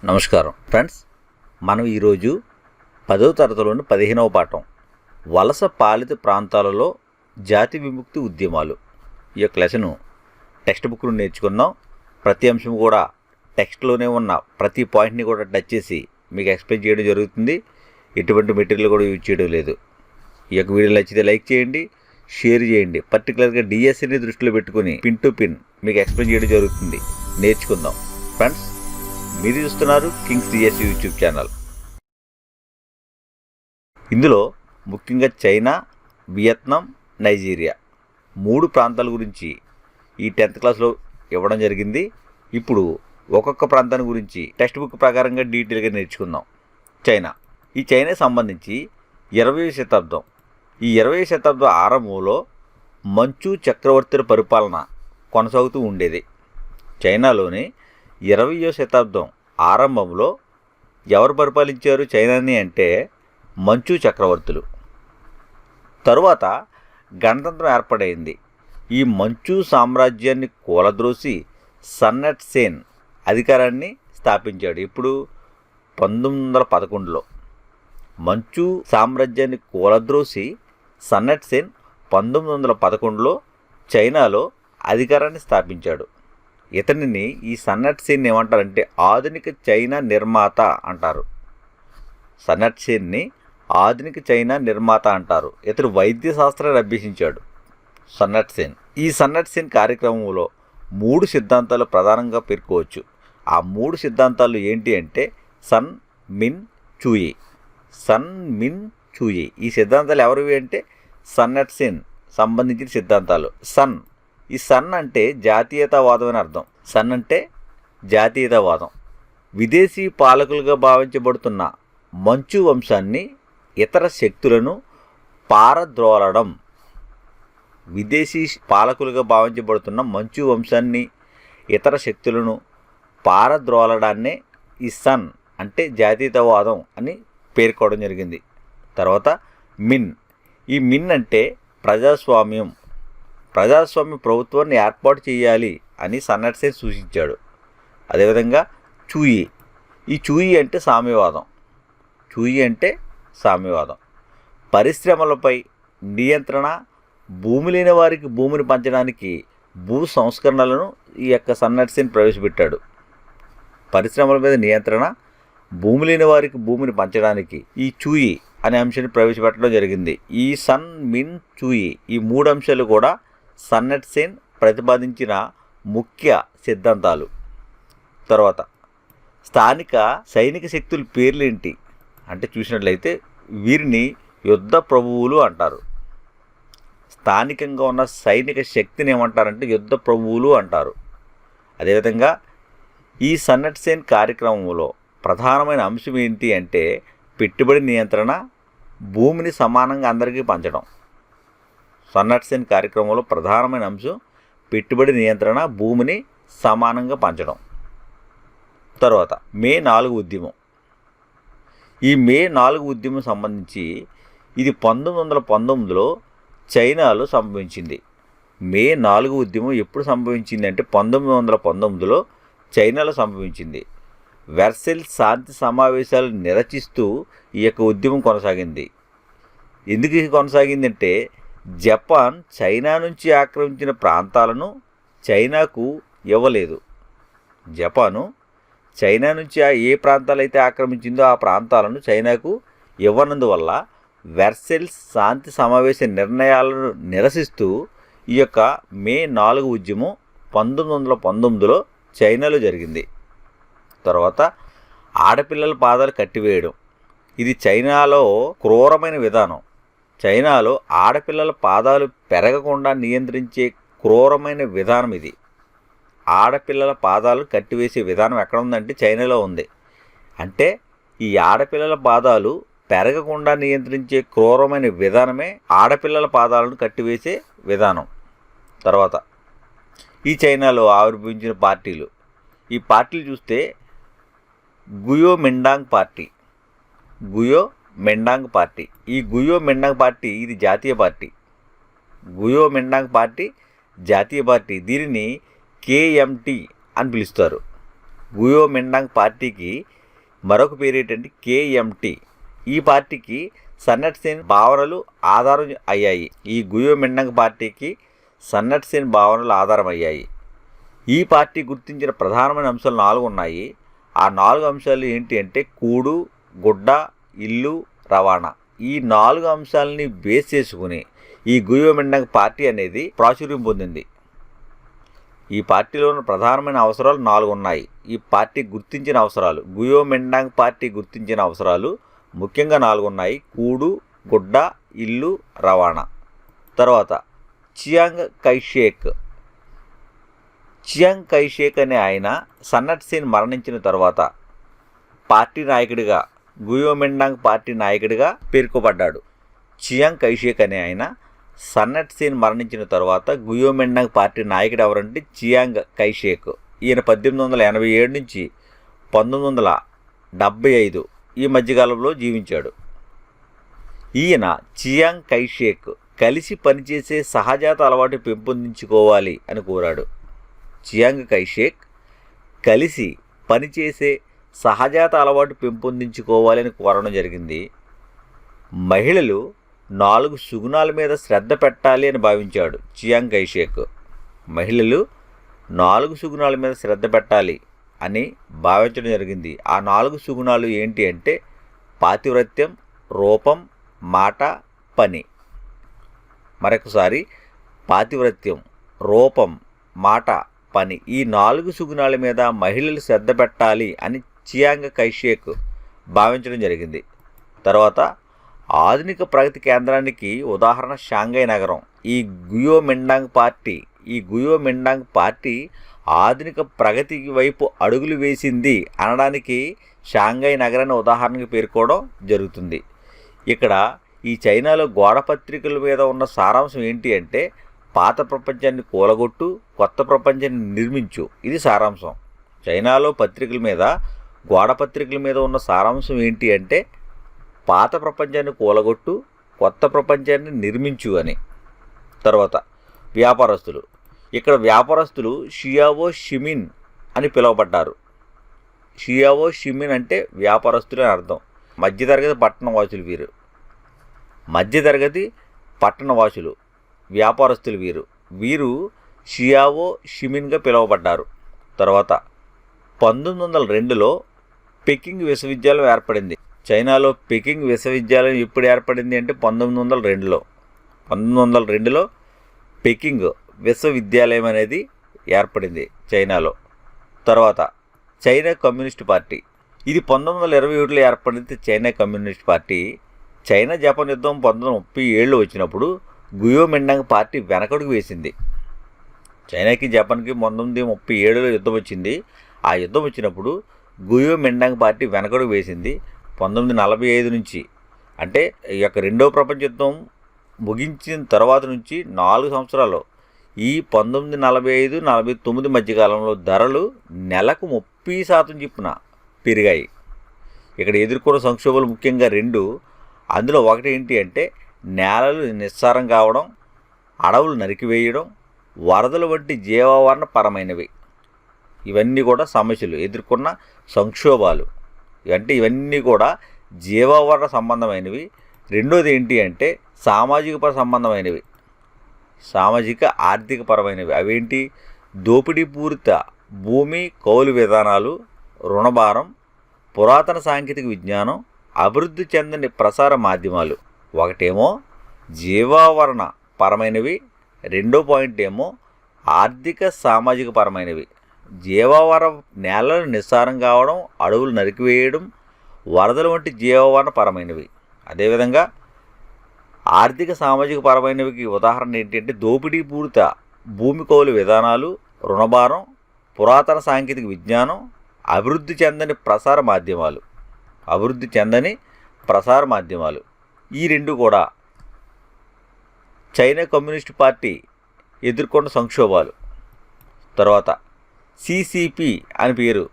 నమస్కారం ఫ్రెండ్స్, మనం ఈరోజు 10వ తరగతిలోని 15వ పాఠం వలస పాలిత ప్రాంతాలలో జాతి విముక్తి ఉద్యమాలు ఈ యొక్క లెసను టెక్స్ట్ బుక్ను నేర్చుకున్నాం. ప్రతి అంశం కూడా టెక్స్ట్లోనే ఉన్న ప్రతి పాయింట్ని కూడా టచ్ చేసి మీకు ఎక్స్ప్లెయిన్ చేయడం జరుగుతుంది. ఎటువంటి మెటీరియల్ కూడా యూజ్ చేయడం లేదు. ఈ యొక్క వీడియో నచ్చితే లైక్ చేయండి, షేర్ చేయండి. పర్టికులర్గా డిఎస్సిని దృష్టిలో పెట్టుకుని పిన్ టు పిన్ మీకు ఎక్స్ప్లెయిన్ చేయడం జరుగుతుంది. నేర్చుకుందాం ఫ్రెండ్స్. మీరు చూస్తున్నారు కింగ్స్ డిఎస్సి యూట్యూబ్ ఛానల్. ఇందులో ముఖ్యంగా చైనా, వియత్నాం, నైజీరియా 3 ప్రాంతాల గురించి ఈ 10th క్లాస్లో ఇవ్వడం జరిగింది. ఇప్పుడు ఒక్కొక్క ప్రాంతాన్ని గురించి టెక్స్ట్ బుక్ ప్రకారంగా డీటెయిల్గా నేర్చుకుందాం. చైనా. ఈ చైనాకి సంబంధించి 20వ శతాబ్దం, ఈ 20వ శతాబ్దం ఆరంభంలో మంచు చక్రవర్తుల పరిపాలన కొనసాగుతూ ఉండేది. చైనాలోని 20వ శతాబ్దం ఆరంభంలో ఎవరు పరిపాలించారు చైనాని అంటే మంచు చక్రవర్తులు. తరువాత గణతంత్రం ఏర్పడైంది. ఈ మంచు సామ్రాజ్యాన్ని కూలద్రోసి సన్నట్ సేన్ అధికారాన్ని స్థాపించాడు. ఇప్పుడు 1911లో మంచు సామ్రాజ్యాన్ని కూలద్రోసి సన్నట్ సేన్ 1911లో చైనాలో అధికారాన్ని స్థాపించాడు. ఇతనిని ఈ సన్నట్ సేన్ ఏమంటారంటే ఆధునిక చైనా నిర్మాత అంటారు. సన్నట్ సేన్ని ఆధునిక చైనా నిర్మాత అంటారు. ఇతడు వైద్య శాస్త్రాన్ని అభ్యసించాడు సన్నట్ సేన్. ఈ సన్నట్ సేన్ కార్యక్రమంలో 3 సిద్ధాంతాలు ప్రధానంగా పేర్కోవచ్చు. ఆ 3 సిద్ధాంతాలు ఏంటి అంటే సన్, మిన్, చూయి. సన్, మిన్, చూయి ఈ సిద్ధాంతాలు ఎవరివి అంటే సన్నట్ సేన్ సంబంధించిన సిద్ధాంతాలు. ఈ సన్ అంటే జాతీయతావాదం అని అర్థం. సన్ అంటే జాతీయతావాదం. విదేశీ పాలకులుగా భావించబడుతున్న మంచు వంశాన్ని ఇతర శక్తులను పారద్రోలడం. విదేశీ పాలకులుగా భావించబడుతున్న మంచు వంశాన్ని ఇతర శక్తులను పారద్రోలడాన్నే ఈ సన్ అంటే జాతీయతావాదం అని పేర్కోవడం జరిగింది. తర్వాత మిన్. ఈ మిన్ అంటే ప్రజాస్వామ్య ప్రభుత్వాన్ని ఏర్పాటు చేయాలి అని సన్నట్ సేన్ సూచించాడు. అదేవిధంగా చూయి. ఈ చూయి అంటే సామ్యవాదం. పరిశ్రమలపై నియంత్రణ, భూమి లేని వారికి భూమిని పంచడానికి భూ సంస్కరణలను ఈ యొక్క సన్నట్ సేన్ ప్రవేశపెట్టాడు. పరిశ్రమల మీద నియంత్రణ, భూమి లేని వారికి భూమిని పంచడానికి ఈ చూయి అనే అంశాన్ని ప్రవేశపెట్టడం జరిగింది. ఈ సన్, మిన్, చూయి ఈ 3 అంశాలు కూడా సన్నట్ సేన్ ప్రతిపాదించిన ముఖ్య సిద్ధాంతాలు. తర్వాత స్థానిక సైనిక శక్తుల పేర్లేంటి అంటే చూసినట్లయితే వీరిని యుద్ధ ప్రభువులు అంటారు. స్థానికంగా ఉన్న సైనిక శక్తిని ఏమంటారంటే యుద్ధ ప్రభువులు అంటారు. అదేవిధంగా ఈ సన్నట్ సేన్ కార్యక్రమంలో ప్రధానమైన అంశం ఏంటి అంటే పెట్టుబడి నియంత్రణ, భూమిని సమానంగా అందరికీ పంచడం. సన్నట్ సేన్ కార్యక్రమంలో ప్రధానమైన అంశం పెట్టుబడి నియంత్రణ, భూమిని సమానంగా పంచడం. తర్వాత మే 4 ఉద్యమం. ఈ మే 4 ఉద్యమం సంబంధించి ఇది 1919లో చైనాలో సంభవించింది. మే 4 ఉద్యమం ఎప్పుడు సంభవించింది అంటే 1919లో చైనాలో సంభవించింది. వెర్సైల్ శాంతి సమావేశాలు నిరసిస్తూ ఈ యొక్క ఉద్యమం కొనసాగింది. ఎందుకు కొనసాగిందంటే జపాన్ చైనా నుంచి ఆక్రమించిన ప్రాంతాలను చైనాకు ఇవ్వలేదు. జపాను చైనా నుంచి ఏ ప్రాంతాలైతే ఆక్రమించిందో ఆ ప్రాంతాలను చైనాకు ఇవ్వనందువల్ల వెర్సైల్ శాంతి సమావేశ నిర్ణయాలను నిరసిస్తూ ఈ యొక్క మే 4 ఉద్యమం 1919లో చైనాలో జరిగింది. తర్వాత ఆడపిల్లల పాదాలు కట్టివేయడం. ఇది చైనాలో క్రూరమైన విధానం. చైనాలో ఆడపిల్లల పాదాలు పెరగకుండా నియంత్రించే క్రూరమైన విధానం ఇది. ఆడపిల్లల పాదాలు కట్టివేసే విధానం ఎక్కడ ఉందంటే చైనాలో ఉంది. అంటే ఈ ఆడపిల్లల పాదాలు పెరగకుండా నియంత్రించే క్రూరమైన విధానమే ఆడపిల్లల పాదాలను కట్టివేసే విధానం. తర్వాత ఈ చైనాలో ఆవిర్భవించిన పార్టీలు. ఈ పార్టీలు చూస్తే గుయో మిండాంగ్ పార్టీ. ఈ గుయో మిండాంగ్ పార్టీ ఇది జాతీయ పార్టీ. గుయో మిండాంగ్ పార్టీ జాతీయ పార్టీ. దీనిని KMT అని పిలుస్తారు. గుయోమిండాంగ్ పార్టీకి మరొక పేరు ఏంటంటే కేఎంటి. ఈ పార్టీకి సన్నట్ సేన్ భావనలు ఆధారం అయ్యాయి. ఈ గుయోమిండాంగ్ పార్టీకి సన్నట్ సేన్ భావనలు ఆధారం అయ్యాయి. ఈ పార్టీ గుర్తించిన ప్రధానమైన అంశాలు 4 ఉన్నాయి. ఆ 4 అంశాలు ఏంటి అంటే కూడు, గుడ్డ, ఇల్లు, రవాణా. ఈ 4 అంశాలని బేస్ చేసుకుని ఈ గుయోమిండాంగ్ పార్టీ అనేది ప్రాచుర్యం పొందింది. ఈ పార్టీలో ఉన్న ప్రధానమైన అవసరాలు 4 ఉన్నాయి. ఈ పార్టీ గుర్తించిన అవసరాలు, గుయోమిండాంగ్ పార్టీ గుర్తించిన అవసరాలు ముఖ్యంగా 4 ఉన్నాయి. కూడు, గుడ్డ, ఇల్లు, రవాణా. తర్వాత చియాంగ్ కైషేక్ అనే ఆయన సన్నట్ సేన్ మరణించిన తర్వాత పార్టీ నాయకుడిగా, గుయోమిండాంగ్ పార్టీ నాయకుడిగా పేర్కొబడ్డాడు. చియాంగ్ కైషేక్ అనే ఆయన సన్నట్ సేన్ మరణించిన తర్వాత గుయోమిండాంగ్ పార్టీ నాయకుడు ఎవరంటే చియాంగ్ కైషేక్. ఈయన 1887 నుంచి 1975 ఈ మధ్యకాలంలో జీవించాడు. ఈయన చియాంగ్ కైషేక్ కలిసి పనిచేసే సహజాత అలవాటు పెంపొందించుకోవాలి అని కోరాడు. చియాంగ్ కైషేక్ కలిసి పనిచేసే సహజాత అలవాటు పెంపొందించుకోవాలని కోరడం జరిగింది. మహిళలు 4 సుగుణాల మీద శ్రద్ధ పెట్టాలి అని భావించాడు చియాంగ్ కైషేక్. మహిళలు 4 సుగుణాల మీద శ్రద్ధ పెట్టాలి అని భావించడం జరిగింది. ఆ 4 సుగుణాలు ఏంటి అంటే పాతివ్రత్యం, రూపం, మాట, పని. మరొకసారి పాతివ్రత్యం, రూపం, మాట, పని, ఈ 4 సుగుణాల మీద మహిళలు శ్రద్ధ పెట్టాలి అని చియాంగ్ కైషేక్ భావించడం జరిగింది. తర్వాత ఆధునిక ప్రగతి కేంద్రానికి ఉదాహరణ షాంఘై నగరం. ఈ గుయోమిండాంగ్ పార్టీ ఆధునిక ప్రగతి వైపు అడుగులు వేసింది అనడానికి షాంఘై నగరాన్ని ఉదాహరణకు పేర్కోవడం జరుగుతుంది. ఇక్కడ ఈ చైనాలో గోడ పత్రికల మీద ఉన్న సారాంశం ఏంటి అంటే పాత ప్రపంచాన్ని కూలగొట్టు, కొత్త ప్రపంచాన్ని నిర్మించు. ఇది సారాంశం. చైనాలో గోడ పత్రికల మీద ఉన్న సారాంశం ఏంటి అంటే పాత ప్రపంచాన్ని కూలగొట్టు, కొత్త ప్రపంచాన్ని నిర్మించు అని. తర్వాత వ్యాపారస్తులు. ఇక్కడ వ్యాపారస్తులు షియావో షిమిన్ అని పిలువబడ్డారు. షియావో షిమిన్ అంటే వ్యాపారస్తులు అని అర్థం. మధ్యతరగతి పట్టణవాసులు వ్యాపారస్తులు వీరు షియావో షిమిన్గా పిలువబడ్డారు. తర్వాత 1902లో పెకింగ్ విశ్వవిద్యాలయం ఏర్పడింది. చైనాలో పెకింగ్ విశ్వవిద్యాలయం ఎప్పుడు ఏర్పడింది అంటే 1902లో. 1902లో పెకింగ్ విశ్వవిద్యాలయం అనేది ఏర్పడింది చైనాలో. తర్వాత చైనా కమ్యూనిస్ట్ పార్టీ. ఇది 1927లో ఏర్పడింది. China communist party China Japan యుద్ధం 1937లో వచ్చినప్పుడు గుయోమిండాంగ్ పార్టీ వెనకడుగు వేసింది. చైనాకి జపాన్కి 1937లో యుద్ధం వచ్చింది. ఆ యుద్ధం వచ్చినప్పుడు గుయోమిండాంగ్ పార్టీ వెనకడుగు వేసింది. 1945 నుంచి అంటే ఈ యొక్క 2వ ప్రపంచ యుద్ధం ముగించిన తర్వాత నుంచి 4 సంవత్సరాలు ఈ 1945-49 మధ్యకాలంలో ధరలు నెలకు 30% చొప్పున పెరిగాయి. ఇక్కడ ఎదుర్కొన్న సంక్షోభాలు ముఖ్యంగా 2. అందులో ఒకటి ఏంటి అంటే నేలలు నిస్సారం కావడం, అడవులు నరికివేయడం, వరదలు వంటి జీవావరణ పరమైనవి. ఇవన్నీ కూడా సమస్యలు, ఎదుర్కొన్న సంక్షోభాలు. అంటే ఇవన్నీ కూడా జీవావరణ సంబంధమైనవి. రెండోది ఏంటి అంటే సామాజిక సంబంధమైనవి, సామాజిక ఆర్థిక పరమైనవి. అవేంటి? దోపిడీపూరిత భూమి కౌలు విధానాలు, రుణభారం, పురాతన సాంకేతిక విజ్ఞానం, అభివృద్ధి చెందని ప్రసార మాధ్యమాలు. ఒకటేమో జీవావరణ పరమైనవి, రెండో పాయింట్ ఏమో ఆర్థిక సామాజిక పరమైనవి. జీవావరణ నేలలు నిస్సారం కావడం, అడవులు నరికివేయడం, వరదలు వంటి జీవావరణ పరమైనవి. అదేవిధంగా ఆర్థిక సామాజిక పరమైనవికి ఉదాహరణ ఏంటంటే దోపిడీపూరిత భూమి కౌలు విధానాలు, రుణభారం, పురాతన సాంకేతిక విజ్ఞానం, అభివృద్ధి చెందని ప్రసార మాధ్యమాలు. ఈ 2 కూడా చైనా కమ్యూనిస్ట్ పార్టీ ఎదుర్కొన్న సంక్షోభాలు. తర్వాత సిసిపి అని పేరు.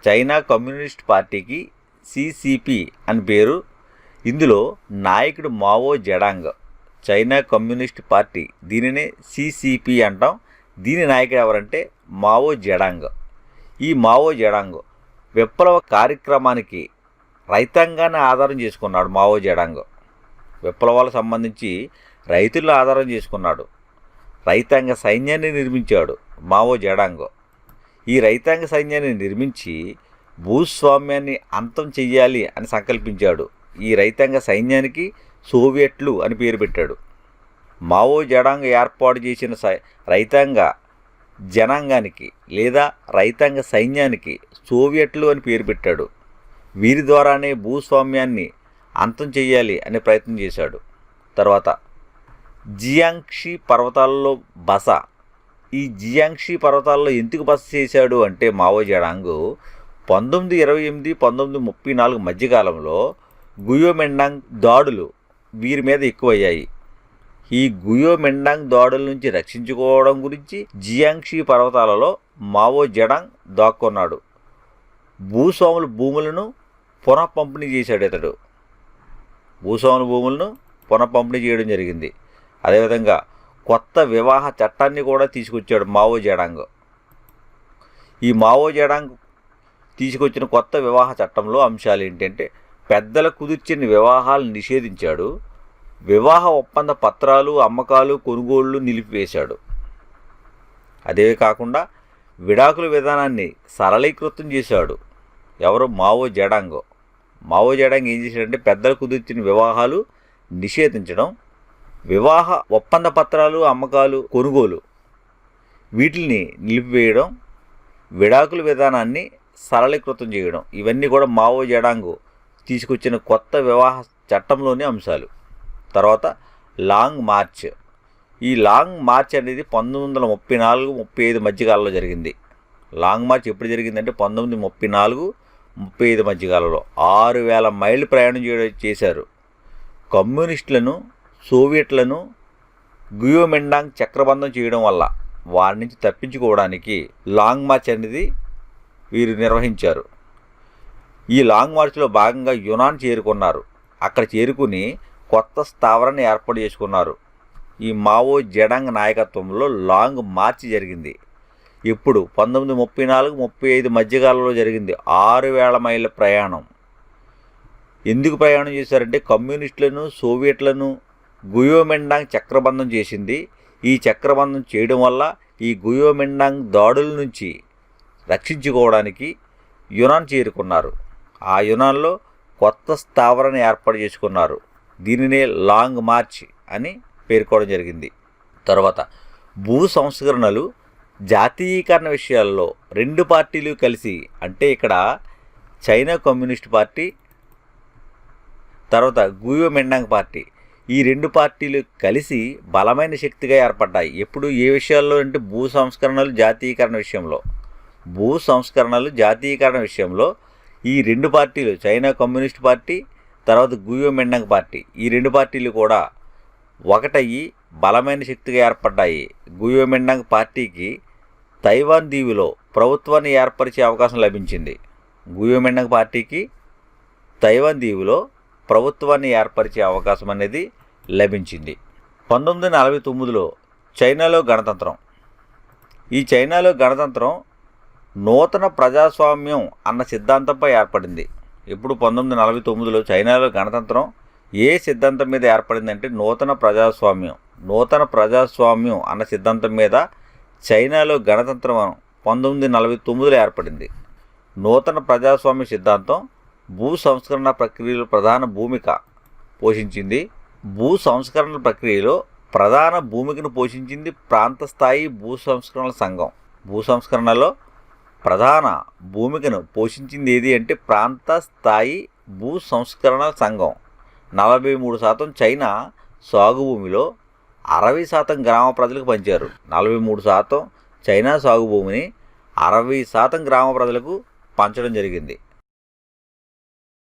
చైనా కమ్యూనిస్ట్ పార్టీకి సిసిపి అని పేరు. ఇందులో నాయకుడు Mao Zedong. China communist party దీనినే సిసిపి అంటాం. దీని నాయకుడు ఎవరంటే మావో జెడాంగ్. ఈ మావో జెడాంగ్ విప్లవ కార్యక్రమానికి రైతాంగాన్ని ఆధారం చేసుకున్నాడు. మావో జెడాంగ్ విప్లవాలకు సంబంధించి రైతులను ఆధారం చేసుకున్నాడు. రైతాంగ సైన్యాన్ని నిర్మించాడు మావో జెడాంగ్. ఈ రైతాంగ సైన్యాన్ని నిర్మించి భూస్వామ్యాన్ని అంతం చెయ్యాలి అని సంకల్పించాడు. ఈ రైతాంగ సైన్యానికి సోవియట్లు అని పేరు పెట్టాడు. మావో జెడాంగ్ ఏర్పాటు చేసిన రైతాంగ జనాంగానికి లేదా రైతాంగ సైన్యానికి సోవియట్లు అని పేరు పెట్టాడు. వీరి ద్వారానే భూస్వామ్యాన్ని అంతం చెయ్యాలి అనే ప్రయత్నం చేశాడు. తర్వాత జియాంగ్షీ పర్వతాల్లో బస. ఈ జియాంగ్షీ పర్వతాల్లో ఎందుకు బస చేశాడు అంటే మావో జెడాంగ్ 1928, 1934 మధ్యకాలంలో గుయోమెండాంగ్ దాడులు వీరి మీద ఎక్కువయ్యాయి. ఈ గుయోమెండాంగ్ దాడుల నుంచి రక్షించుకోవడం గురించి జియాంగ్షీ పర్వతాలలో మావో జెడాంగ్ దాక్కున్నాడు. భూస్వాముల భూములను పునఃపంపిణీ చేశాడు. ఇతడు భూస్వాముల భూములను పునఃపంపిణీ చేయడం జరిగింది. అదేవిధంగా కొత్త వివాహ చట్టాన్ని కూడా తీసుకొచ్చాడు మావో జెడాంగ్. ఈ మావో జెడాంగ్ తీసుకొచ్చిన కొత్త వివాహ చట్టంలో అంశాలు ఏంటంటే పెద్దలు కుదిర్చిన వివాహాలను నిషేధించాడు. వివాహ ఒప్పంద పత్రాలు, అమ్మకాలు, కొనుగోళ్లు నిలిపివేశాడు. అదే కాకుండా విడాకుల విధానాన్ని సరళీకృతం చేశాడు. ఎవరు? Mao Zedong. మావో జెడాంగ్ ఏం చేశాడంటే పెద్దలు కుదిర్చిన వివాహాలు నిషేధించడం, వివాహ ఒప్పంద పత్రాలు, అమ్మకాలు, కొనుగోలు వీటిని నిలిపివేయడం, విడాకుల విధానాన్ని సరళీకృతం చేయడం, ఇవన్నీ కూడా మావో జెడాంగ్ తీసుకొచ్చిన కొత్త వివాహ చట్టంలోని అంశాలు. తర్వాత లాంగ్ మార్చ్. ఈ లాంగ్ మార్చ్ అనేది 1934-35 మధ్యకాలంలో జరిగింది. లాంగ్ మార్చ్ ఎప్పుడు జరిగిందంటే 1934-35 మధ్యకాలంలో 6000 మైళ్ళు ప్రయాణం చేశారు. కమ్యూనిస్టులను, సోవియట్లను గుయోమెండాంగ్ చక్రబంధం చేయడం వల్ల వారి నుంచి తప్పించుకోవడానికి లాంగ్ మార్చ్ అనేది వీరు నిర్వహించారు. ఈ లాంగ్ మార్చ్లో భాగంగా యునాన్ చేరుకున్నారు. అక్కడ చేరుకుని కొత్త స్థావరాన్ని ఏర్పాటు చేసుకున్నారు. ఈ మావో జెడాంగ్ నాయకత్వంలో లాంగ్ మార్చ్ జరిగింది. ఇప్పుడు 1934-35 మధ్యకాలంలో జరిగింది. 6000 మైళ్ళ ప్రయాణం. ఎందుకు ప్రయాణం చేశారంటే కమ్యూనిస్టులను, సోవియట్లను గుయోమెండాంగ్ చక్రబంధం చేసింది. ఈ చక్రబంధం చేయడం వల్ల ఈ గుయోమెండాంగ్ దాడుల నుంచి రక్షించుకోవడానికి యునాన్ చేరుకున్నారు. ఆ యునాన్లో కొత్త స్థావరాన్ని ఏర్పాటు చేసుకున్నారు. దీనినే లాంగ్ మార్చ్ అని పేర్కోవడం జరిగింది. తర్వాత భూ సంస్కరణలు, జాతీయీకరణ విషయాల్లో రెండు పార్టీలు కలిసి, అంటే ఇక్కడ చైనా కమ్యూనిస్ట్ పార్టీ, తర్వాత గుయోమెండాంగ్ పార్టీ, ఈ రెండు పార్టీలు కలిసి బలమైన శక్తిగా ఏర్పడ్డాయి. ఎప్పుడు ఏ విషయాల్లో అంటే భూ సంస్కరణలు, జాతీయీకరణ విషయంలో. భూ సంస్కరణలు, జాతీయీకరణ విషయంలో ఈ రెండు పార్టీలు, చైనా కమ్యూనిస్ట్ పార్టీ, తర్వాత గుయోమెండాంగ్ పార్టీ, ఈ రెండు పార్టీలు కూడా ఒకటయ్యి బలమైన శక్తిగా ఏర్పడ్డాయి. గుయోమెండాంగ్ పార్టీకి తైవాన్ దీవిలో ప్రభుత్వాన్ని ఏర్పరిచే అవకాశం లభించింది. గుయోమెండాంగ్ పార్టీకి తైవాన్ దీవిలో ప్రభుత్వాన్ని ఏర్పరిచే అవకాశం అనేది లభించింది. 1949లో చైనాలో గణతంత్రం. ఈ చైనాలో గణతంత్రం నూతన ప్రజాస్వామ్యం అన్న సిద్ధాంతంపై ఏర్పడింది. ఇప్పుడు 1949లో చైనాలో గణతంత్రం ఏ సిద్ధాంతం మీద ఏర్పడిందంటే నూతన ప్రజాస్వామ్యం. నూతన ప్రజాస్వామ్యం అన్న సిద్ధాంతం మీద చైనాలో గణతంత్రం 1949లో ఏర్పడింది. నూతన ప్రజాస్వామ్య సిద్ధాంతం భూ సంస్కరణ ప్రక్రియలో ప్రధాన భూమిక పోషించింది. భూ సంస్కరణ ప్రక్రియలో ప్రధాన భూమికను పోషించింది ప్రాంత స్థాయి భూ సంస్కరణల సంఘం. భూ సంస్కరణలో ప్రధాన భూమికను పోషించింది ఏది అంటే ప్రాంత స్థాయి భూ సంస్కరణ సంఘం. 43% చైనా సాగు భూమిలో 60% గ్రామ ప్రజలకు పంచారు. 43% చైనా సాగు భూమిని 60% గ్రామ ప్రజలకు పంచడం జరిగింది.